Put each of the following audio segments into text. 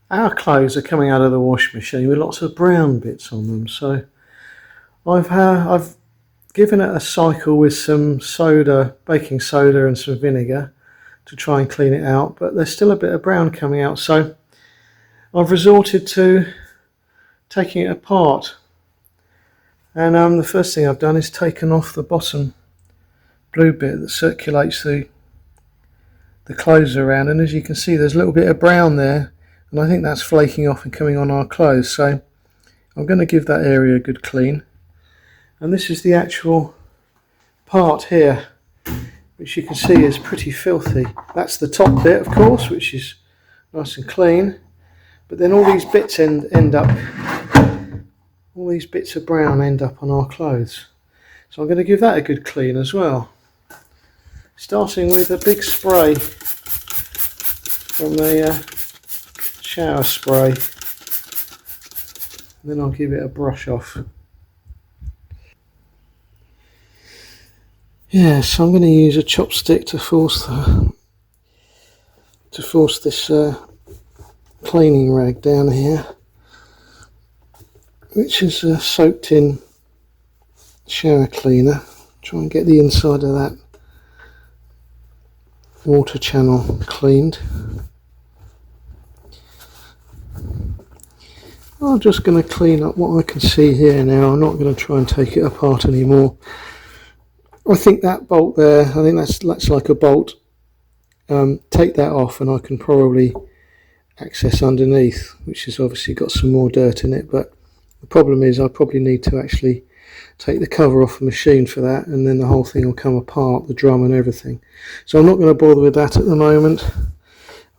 Our clothes are coming out of the washing machine with lots of brown bits on them, so I've given it a cycle with some soda, baking soda and some vinegar to try and clean it out, but there's still a bit of brown coming out, so I've resorted to taking it apart. And the first thing I've done is taken off the bottom blue bit that circulates the clothes around, and as you can see there's a little bit of brown there, and I think that's flaking off and coming on our clothes, so I'm going to give that area a good clean. And this is the actual part here, which you can see is pretty filthy. That's the top bit, of course, which is nice and clean, but then all these bits end up, all these bits of brown end up on our clothes, so I'm going to give that a good clean as well, starting with a big spray from the shower spray, and then I'll give it a brush off. Yeah, so I'm going to use a chopstick to force this cleaning rag down here, which is soaked in shower cleaner. Try and get the inside of that water channel cleaned. I'm just going to clean up what I can see here now. I'm not going to try and take it apart anymore. I think that bolt there, I think that's like a bolt. Take that off and I can probably access underneath, which has obviously got some more dirt in it, but the problem is I probably need to actually take the cover off the machine for that, and then the whole thing will come apart, the drum and everything. So I'm not going to bother with that at the moment.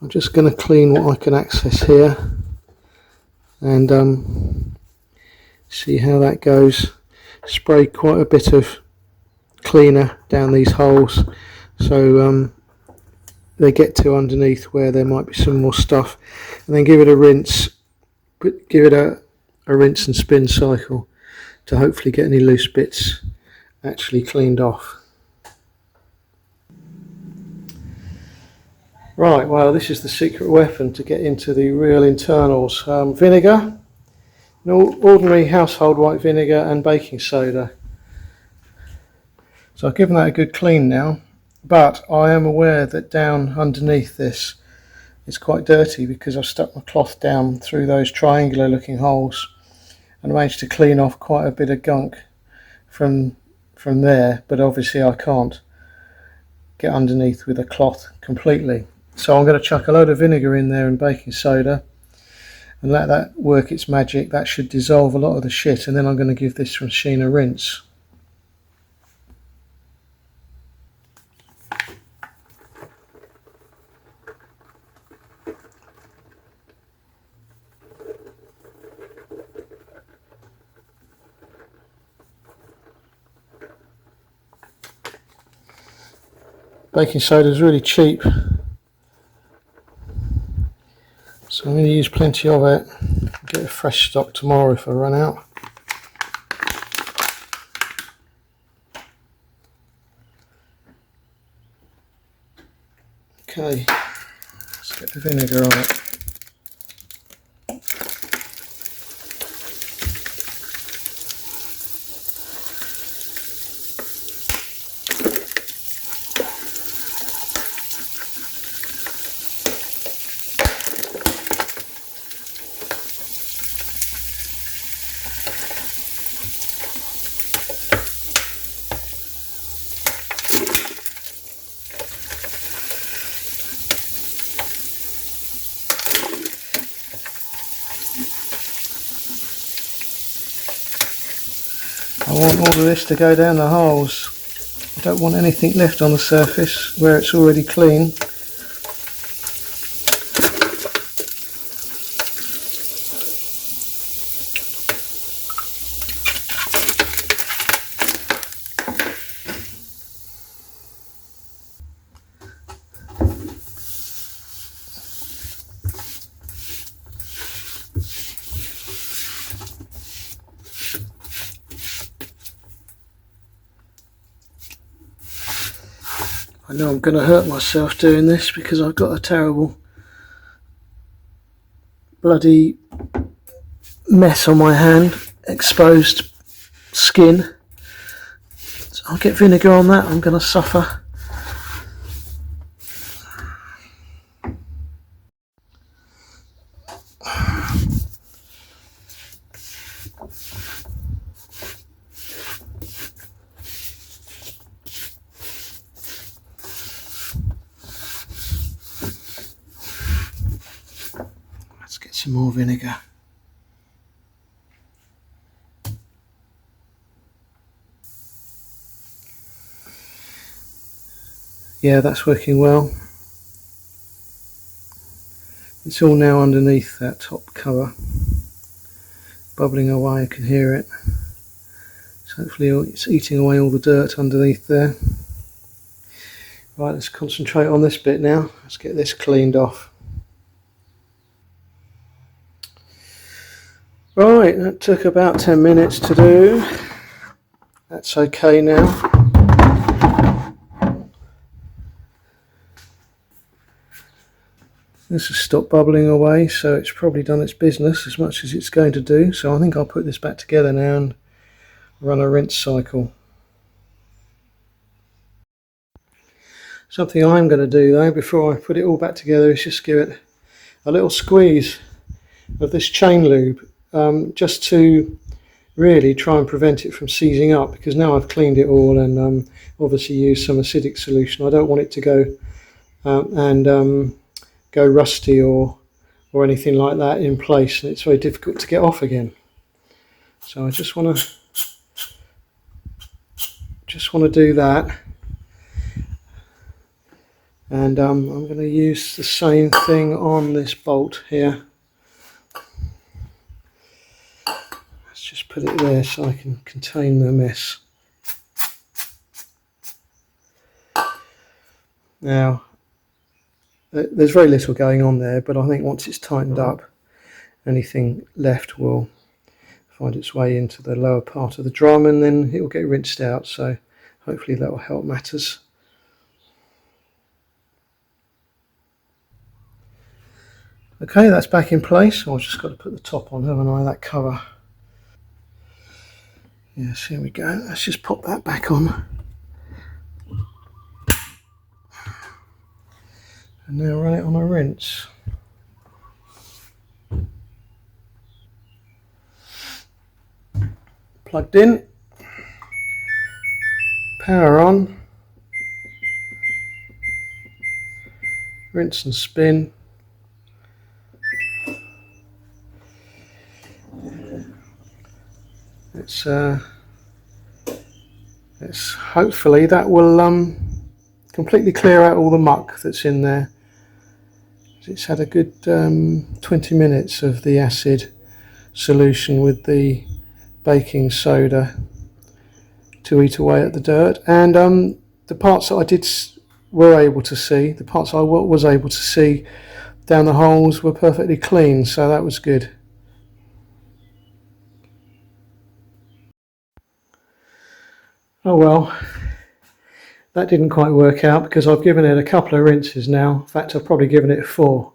I'm just going to clean what I can access here and see how that goes. Spray quite a bit of cleaner down these holes so they get to underneath where there might be some more stuff, and then give it a rinse, give it a rinse and spin cycle to hopefully get any loose bits actually cleaned off. Right, well, this is the secret weapon to get into the real internals. Vinegar, ordinary household white vinegar and baking soda. So I've given that a good clean now, but I am aware that down underneath this it's quite dirty because I've stuck my cloth down through those triangular looking holes and managed to clean off quite a bit of gunk from there, but obviously I can't get underneath with a cloth completely. So I'm going to chuck a load of vinegar in there and baking soda and let that work its magic. That should dissolve a lot of the shit, and then I'm going to give this machine a rinse. Baking soda is really cheap, so I'm going to use plenty of it. Get a fresh stock tomorrow if I run out. Okay, let's get the vinegar on it. I want all of this to go down the holes. I don't want anything left on the surface where it's already clean. I know I'm going to hurt myself doing this because I've got a terrible bloody mess on my hand, exposed skin. So I'll get vinegar on that, I'm going to suffer. Let's get some more vinegar. Yeah, that's working well. It's all now underneath that top cover, bubbling away. I can hear it. So hopefully it's eating away all the dirt underneath there. Right, let's concentrate on this bit now. Let's get this cleaned off. Right, that took about 10 minutes to do. That's okay now. This has stopped bubbling away, so it's probably done its business as much as it's going to do. So I think I'll put this back together now and run a rinse cycle. Something I'm going to do though before I put it all back together is just give it a little squeeze of this chain lube, just to really try and prevent it from seizing up, because now I've cleaned it all and obviously used some acidic solution. I don't want it to go go rusty or anything like that in place, and it's very difficult to get off again. So I just want to do that, and I'm going to use the same thing on this bolt here. Let's just put it there so I can contain the mess. Now there's very little going on there, but I think once it's tightened up, anything left will find its way into the lower part of the drum and then it will get rinsed out, so hopefully that will help matters. Okay, that's back in place. I've just got to put the top on, haven't I, that cover. Yes, here we go. Let's just pop that back on. And now run it on a rinse. Plugged in, power on, rinse and spin. It's hopefully that will completely clear out all the muck that's in there. It's had a good 20 minutes of the acid solution with the baking soda to eat away at the dirt, and the parts that I were able to see, the parts I was able to see down the holes were perfectly clean, so that was good. Oh well, that didn't quite work out because I've given it a couple of rinses now. In fact, I've probably given it 4,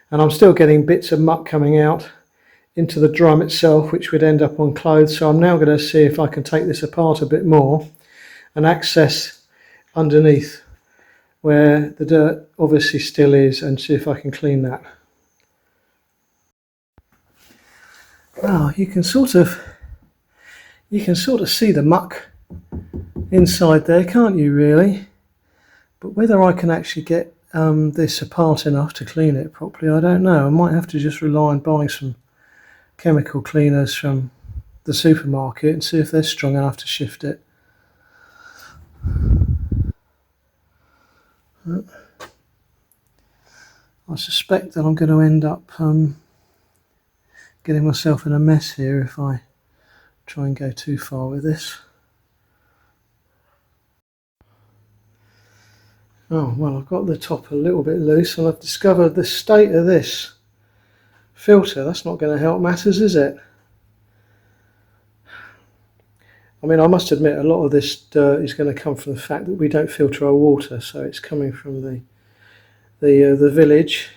and I'm still getting bits of muck coming out into the drum itself, which would end up on clothes. So I'm now going to see if I can take this apart a bit more and access underneath where the dirt obviously still is, and see if I can clean that. Well, you can sort of see the muck inside there, can't you, really? But whether I can actually get this apart enough to clean it properly, I don't know. I might have to just rely on buying some chemical cleaners from the supermarket and see if they're strong enough to shift it. I suspect that I'm going to end up getting myself in a mess here if I try and go too far with this. Oh, well, I've got the top a little bit loose, and I've discovered the state of this filter. That's not going to help matters, is it? I mean, I must admit a lot of this dirt is going to come from the fact that we don't filter our water, so it's coming from the village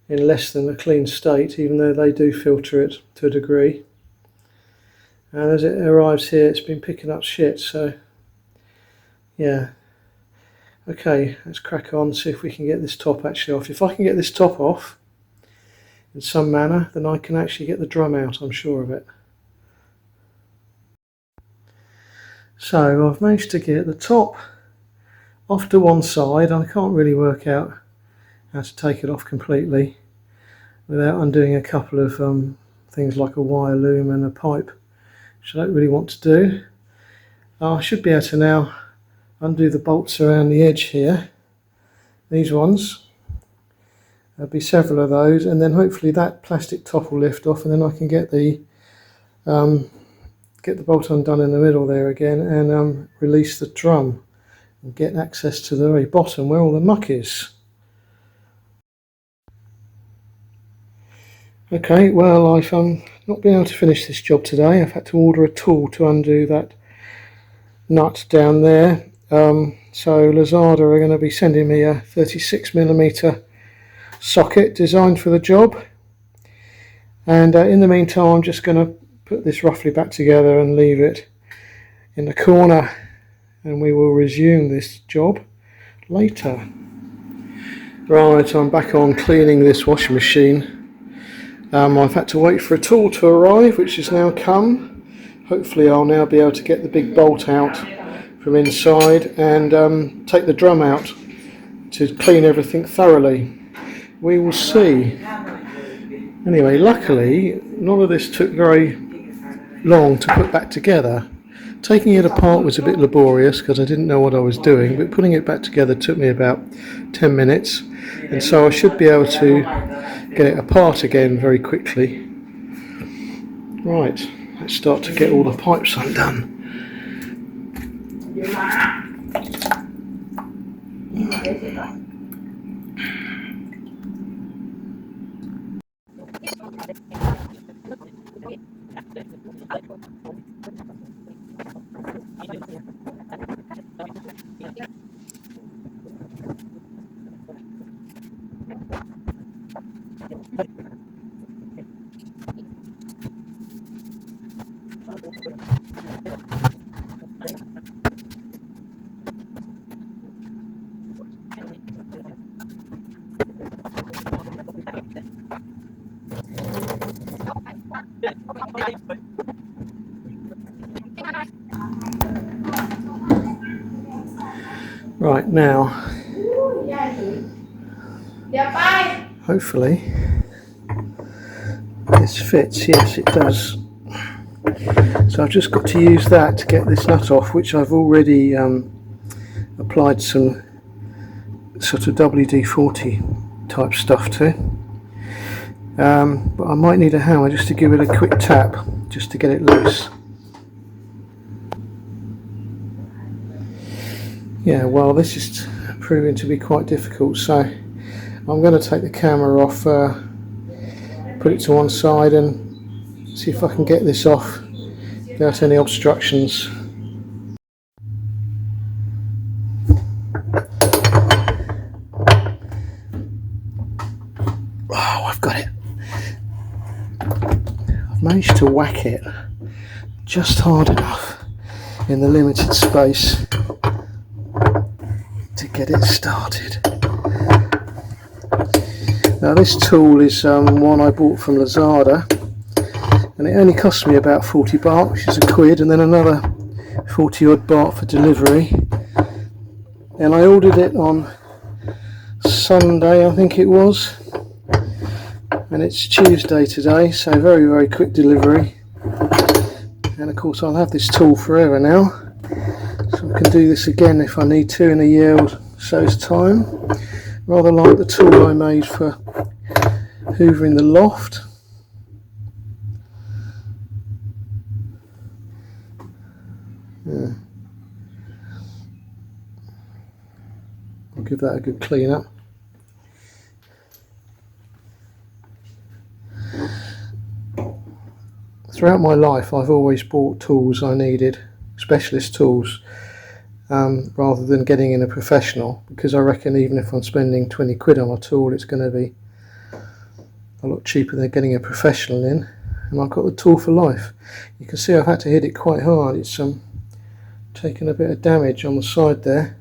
in less than a clean state, even though they do filter it to a degree. And as it arrives here, it's been picking up shit, so yeah. Okay, let's crack on, see if we can get this top actually off. If I can get this top off in some manner, then I can actually get the drum out, I'm sure of it. So I've managed to get the top off to one side. I can't really work out how to take it off completely without undoing a couple of things like a wire loom and a pipe, which I don't really want to do. I should be able to now undo the bolts around the edge here, these ones. There'll be several of those, and then hopefully that plastic top will lift off, and then I can get the bolt undone in the middle there again, and release the drum and get access to the very bottom where all the muck is. Okay, well, I've not been able to finish this job today. I've had to order a tool to undo that nut down there. So Lazada are going to be sending me a 36mm socket designed for the job, and in the meantime I'm just going to put this roughly back together and leave it in the corner, and we will resume this job later. Right, I'm back on cleaning this washing machine. I've had to wait for a tool to arrive, which has now come. Hopefully I'll now be able to get the big bolt out from inside and take the drum out to clean everything thoroughly. We will see. Anyway, luckily none of this took very long to put back together. Taking it apart was a bit laborious because I didn't know what I was doing, but putting it back together took me about 10 minutes, and so I should be able to get it apart again very quickly. Right, let's start to get all the pipes undone. Right, now, hopefully this fits. Yes, it does. So I've just got to use that to get this nut off, which I've already applied some sort of WD-40 type stuff to. But I might need a hammer just to give it a quick tap, just to get it loose. Yeah, well, this is proving to be quite difficult, so I'm going to take the camera off, put it to one side and see if I can get this off without any obstructions. Oh, I've got it. I've managed to whack it just hard enough in the limited space to get it started. Now this tool is one I bought from Lazada, and it only cost me about 40 baht, which is a quid, and then another 40 odd baht for delivery. And I ordered it on Sunday, I think it was, and it's Tuesday today, so very, very quick delivery. And of course I'll have this tool forever now, so I can do this again if I need to in a year or so's time. Rather like the tool I made for hoovering the loft. Yeah. I'll give that a good clean up. Throughout my life I've always bought tools I needed, specialist tools, rather than getting in a professional, because I reckon even if I'm spending 20 quid on a tool, it's going to be a lot cheaper than getting a professional in, and I've got the tool for life. You can see I've had to hit it quite hard. It's taken a bit of damage on the side there.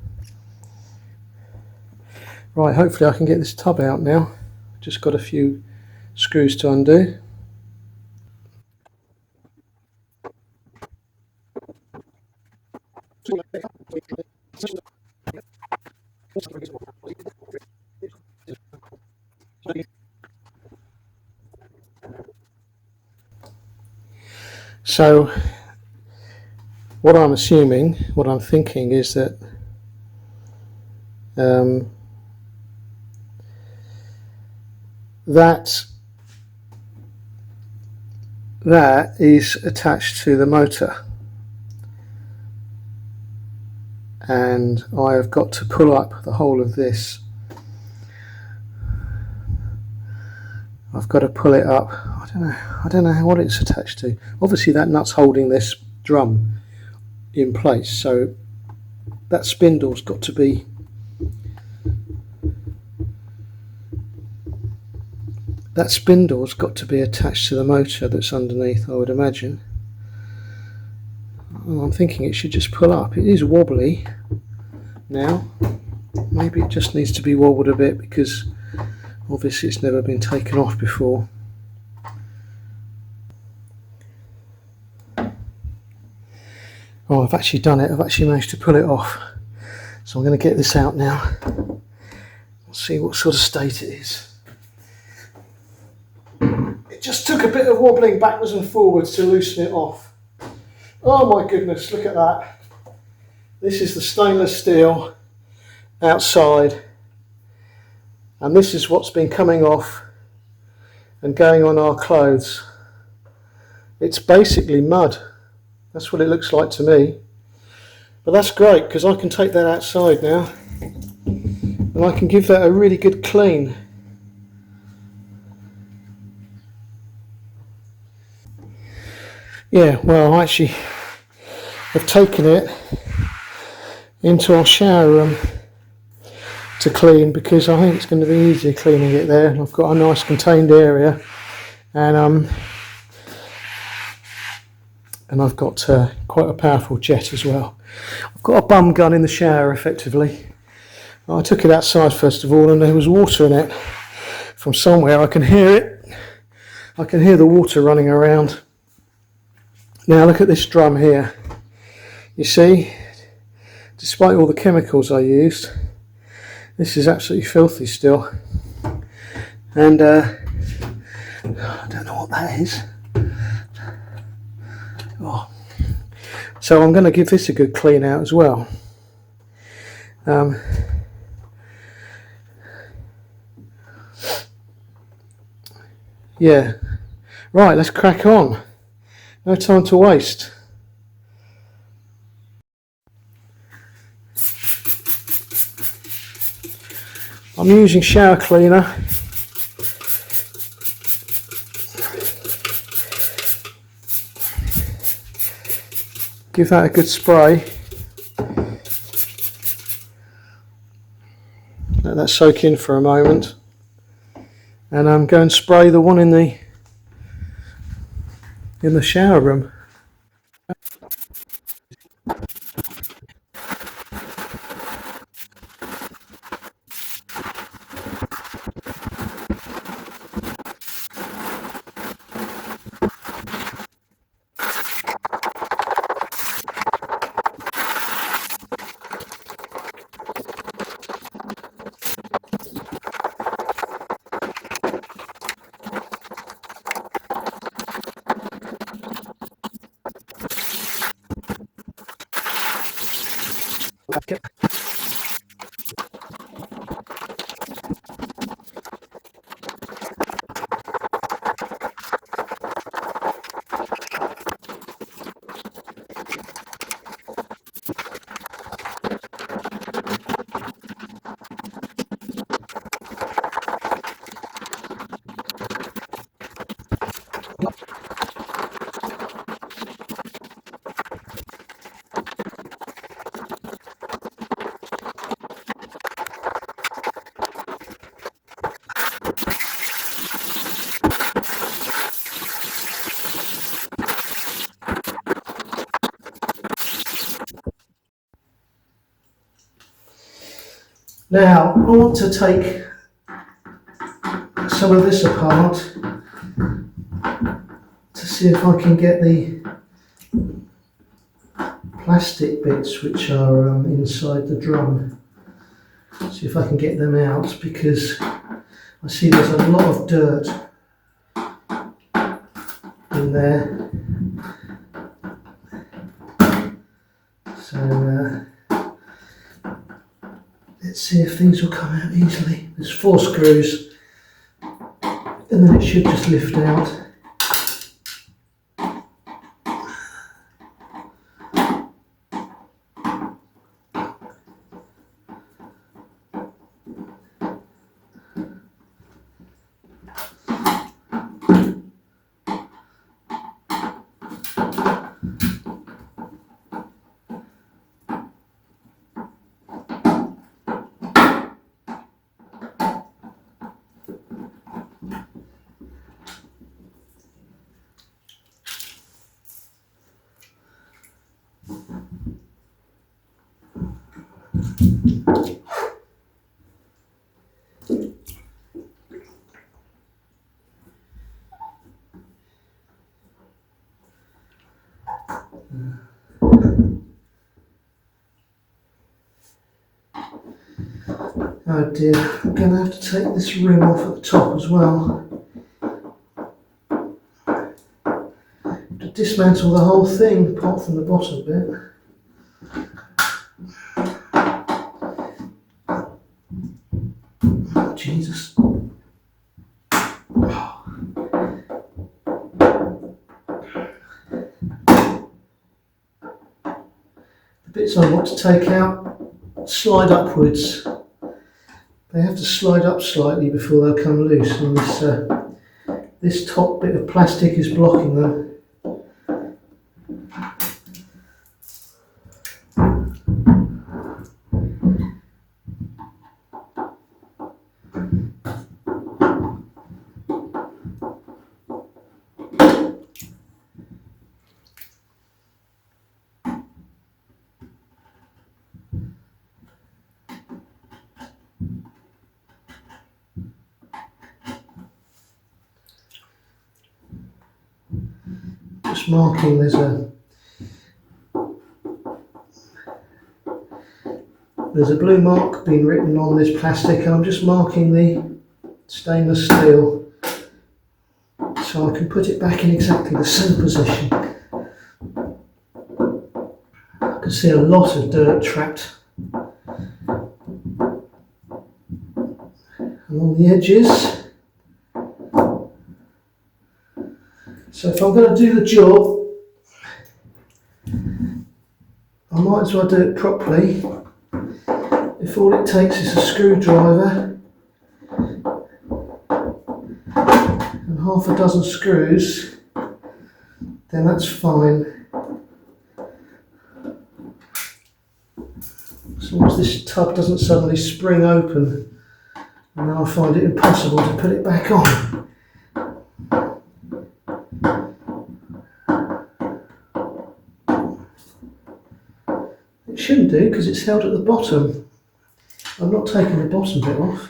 Right, hopefully I can get this tub out now. Just got a few screws to undo. So what I'm assuming, what I'm thinking is that that is attached to the motor, and I have got to pull up the whole of this. I've got to pull it up. I don't know what it's attached to. Obviously that nut's holding this drum in place, so that spindle's got to be attached to the motor that's underneath, I would imagine. And I'm thinking it should just pull up. It is wobbly now. Maybe it just needs to be wobbled a bit because obviously it's never been taken off before. Oh, I've actually done it. I've actually managed to pull it off. So I'm going to get this out now. We'll see what sort of state it is. It just took a bit of wobbling backwards and forwards to loosen it off. Oh my goodness, look at that. This is the stainless steel outside, and this is what's been coming off and going on our clothes. It's basically mud. That's what it looks like to me. But that's great because I can take that outside now and I can give that a really good clean. Yeah, well, I actually have taken it into our shower room to clean because I think it's going to be easier cleaning it there. And I've got a nice contained area, and I've got quite a powerful jet as well. I've got a bum gun in the shower, effectively. I took it outside first of all, and there was water in it from somewhere. I can hear it. I can hear the water running around. Now look at this drum here. You see, despite all the chemicals I used, this is absolutely filthy still. And I don't know what that is. Oh. So I'm going to give this a good clean out as well. Yeah. Right, let's crack on. No time to waste. I'm using shower cleaner. Give that a good spray. Let that soak in for a moment. And I'm going to spray the one in the shower room. Okay. Now I want to take some of this apart to see if I can get the plastic bits which are inside the drum. See if I can get them out, because I see there's a lot of dirt in there. So let's see if these will come out easily. There's 4 screws and then it should just lift out. Oh dear, I'm going to have to take this rim off at the top as well. To dismantle the whole thing apart from the bottom bit. Oh, Jesus. The bits I want to take out slide upwards. They have to slide up slightly before they'll come loose, and this top bit of plastic is blocking them. Just marking, there's a blue mark being written on this plastic, and I'm just marking the stainless steel so I can put it back in exactly the same position. I can see a lot of dirt trapped along the edges. So if I'm going to do the job, I might as well do it properly. If all it takes is a screwdriver and half a dozen screws, then that's fine. As long as this tub doesn't suddenly spring open and then I find it impossible to put it back on. It shouldn't do, because it's held at the bottom. I'm not taking the bottom bit off.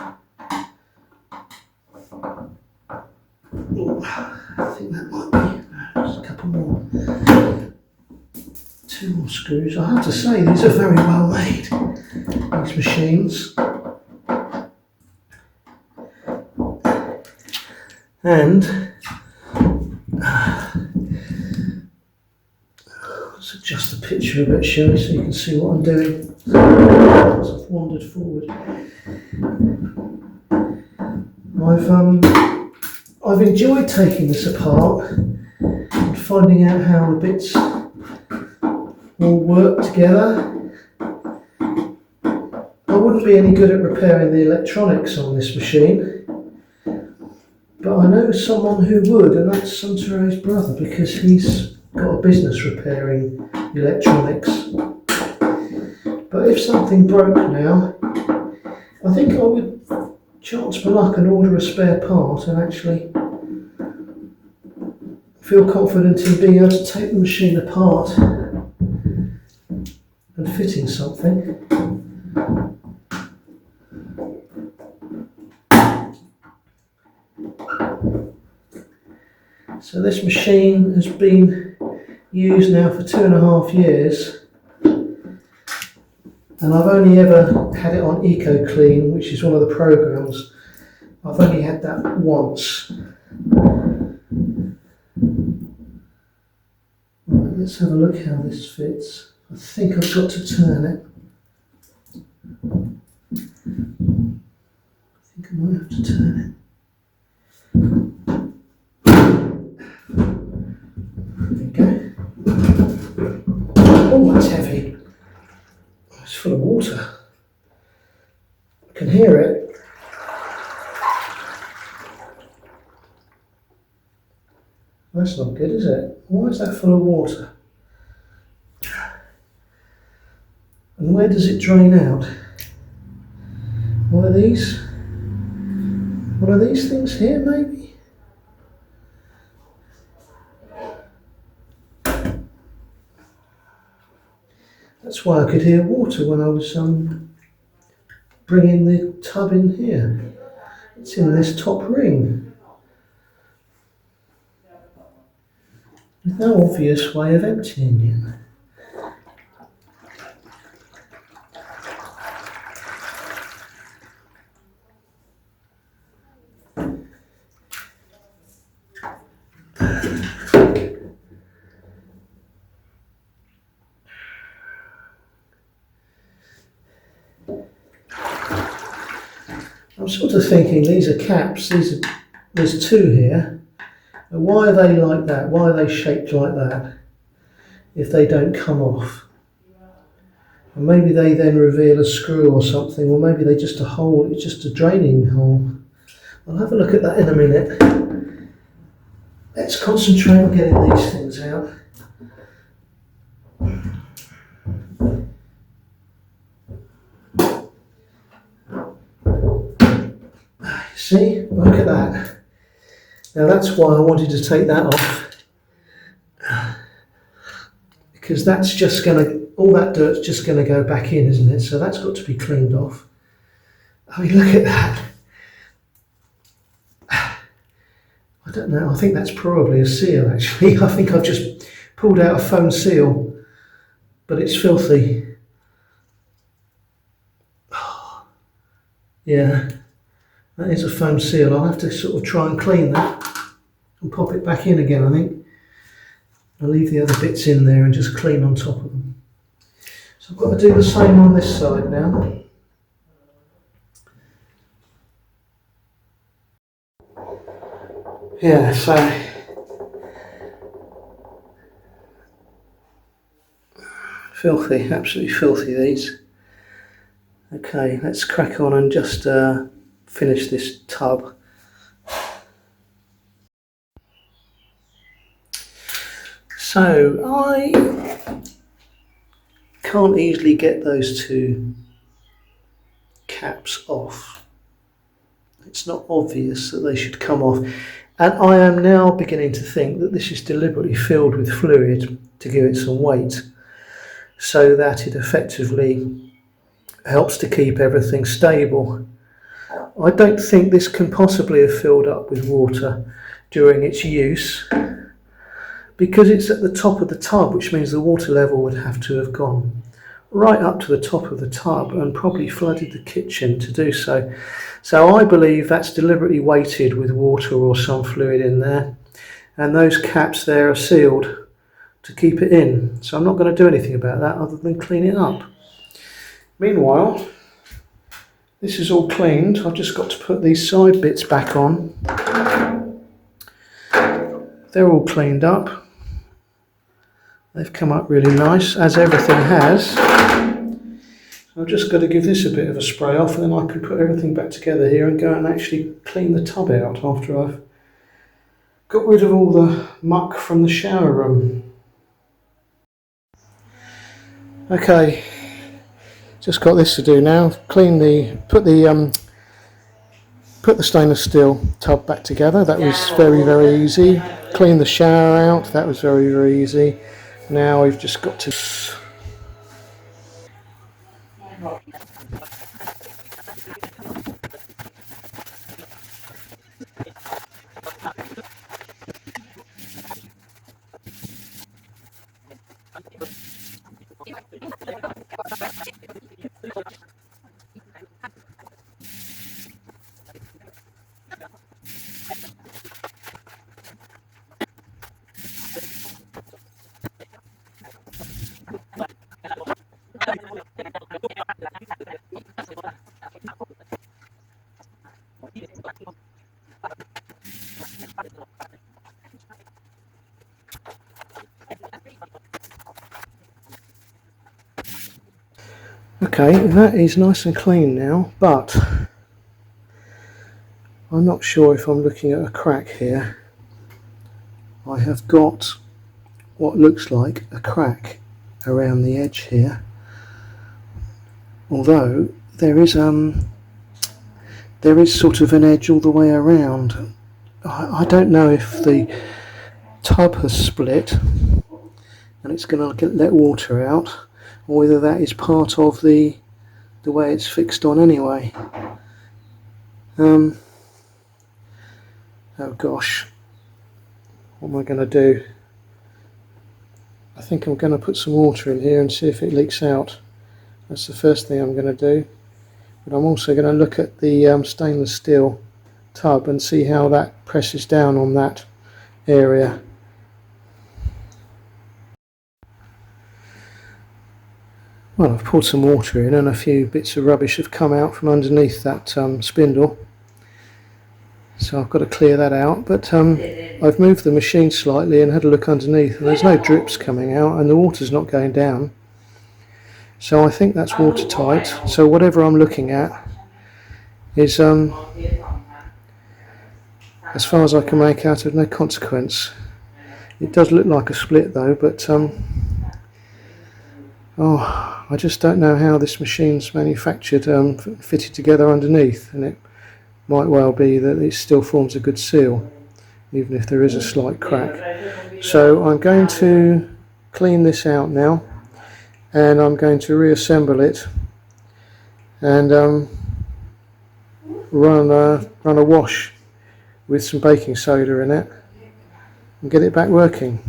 I think that might be. There's a couple more. 2 more screws. I have to say, these are very well made, these machines. And let's adjust the picture a bit, shall we, so you can see what I'm doing. I've wandered forward. I've enjoyed taking this apart and finding out how the bits all work together. I wouldn't be any good at repairing the electronics on this machine, but I know someone who would, and that's Suntaro's brother, because he's got a business repairing electronics. But if something broke now, I think I would chance my luck and order a spare part and actually feel confident in being able to take the machine apart and fitting something. So this machine has been used now for 2.5 years, and I've only ever had it on Eco Clean, which is one of the programs. I've only had that once. Right, let's have a look how this fits. I think I've got to turn it. I think I might have to turn it. There we go. Oh, that's heavy. It's full of water. I can hear it. That's not good, is it? Why is that full of water? And where does it drain out? One of these things here, maybe? That's why I could hear water when I was bringing the tub in here. It's in this top ring. There's no obvious way of emptying it. I'm sort of thinking these are caps. There's two here. And why are they like that? Why are they shaped like that if they don't come off? And maybe they then reveal a screw or something, or maybe they're just a hole, it's just a draining hole. I'll have a look at that in a minute. Let's concentrate on getting these things out. See, look at that. Now that's why I wanted to take that off, because that's just all that dirt's just going to go back in, isn't it? So that's got to be cleaned off. I mean, look at that. I don't know, I think that's probably a seal actually. I think I've just pulled out a foam seal, but it's filthy. Yeah. That is a foam seal. I'll have to sort of try and clean that and pop it back in again, I think. I'll leave the other bits in there and just clean on top of them. So I've got to do the same on this side now. Yeah, so filthy, absolutely filthy these. Okay, let's crack on and just finish this tub. So I can't easily get those two caps off. It's not obvious that they should come off, and I am now beginning to think that this is deliberately filled with fluid to give it some weight, so that it effectively helps to keep everything stable. I don't think this can possibly have filled up with water during its use, because it's at the top of the tub, which means the water level would have to have gone right up to the top of the tub and probably flooded the kitchen to do so. So I believe that's deliberately weighted with water or some fluid in there, and those caps there are sealed to keep it in. So I'm not going to do anything about that other than clean it up. Meanwhile, this is all cleaned. I've just got to put these side bits back on. They're all cleaned up. They've come up really nice, as everything has. So I've just got to give this a bit of a spray off, and then I can put everything back together here and go and actually clean the tub out after I've got rid of all the muck from the shower room. Okay, just got this to do now. Put the stainless steel tub back together. That was very, very easy. Clean the shower out. That was very, very easy. Now we've just got to... Okay, that is nice and clean now, but I'm not sure if I'm looking at a crack here. I have got what looks like a crack around the edge here, although there is sort of an edge all the way around. I don't know if the tub has split and it's going to let water out, or whether that is part of the way it's fixed on anyway. Oh gosh, what am I going to do? I think I'm going to put some water in here and see if it leaks out. That's the first thing I'm going to do. But I'm also going to look at the stainless steel tub and see how that presses down on that area. Well, I've poured some water in and a few bits of rubbish have come out from underneath that spindle. So I've got to clear that out, but I've moved the machine slightly and had a look underneath, and there's no drips coming out and the water's not going down. So I think that's watertight. So whatever I'm looking at is, as far as I can make out, of no consequence. It does look like a split though, but I just don't know how this machine's manufactured, fitted together underneath, and it might well be that it still forms a good seal, even if there is a slight crack. So I'm going to clean this out now, and I'm going to reassemble it and run a wash with some baking soda in it and get it back working.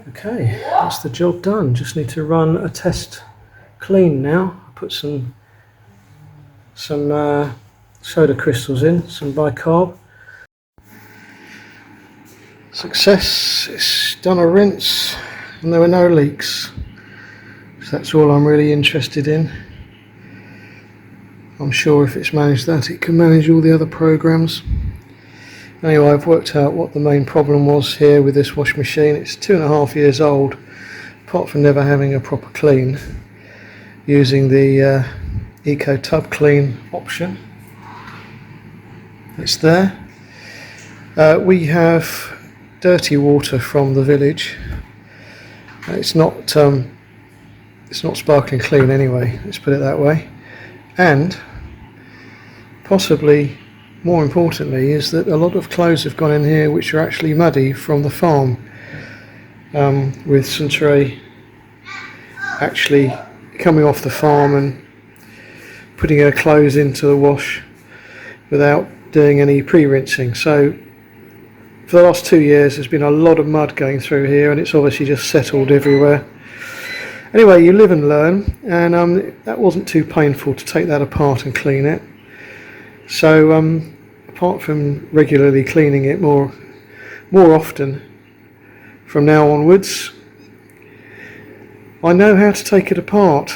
Okay, that's the job done. Just need to run a test clean now. Put some soda crystals in, some bicarb. Success, it's done a rinse and there were no leaks. So that's all I'm really interested in. I'm sure if it's managed that, it can manage all the other programs. Anyway, I've worked out what the main problem was here with this wash machine. It's 2.5 years old, apart from never having a proper clean, using the Eco Tub Clean option. It's there. We have dirty water from the village. It's not sparkling clean anyway, let's put it that way. And possibly more importantly is that a lot of clothes have gone in here which are actually muddy from the farm, with Suntory actually coming off the farm and putting her clothes into the wash without doing any pre-rinsing. So for the last 2 years there's been a lot of mud going through here, and it's obviously just settled everywhere. Anyway, you live and learn, and that wasn't too painful to take that apart and clean it. So apart from regularly cleaning it more often from now onwards, I know how to take it apart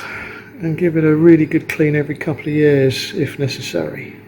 and give it a really good clean every couple of years if necessary.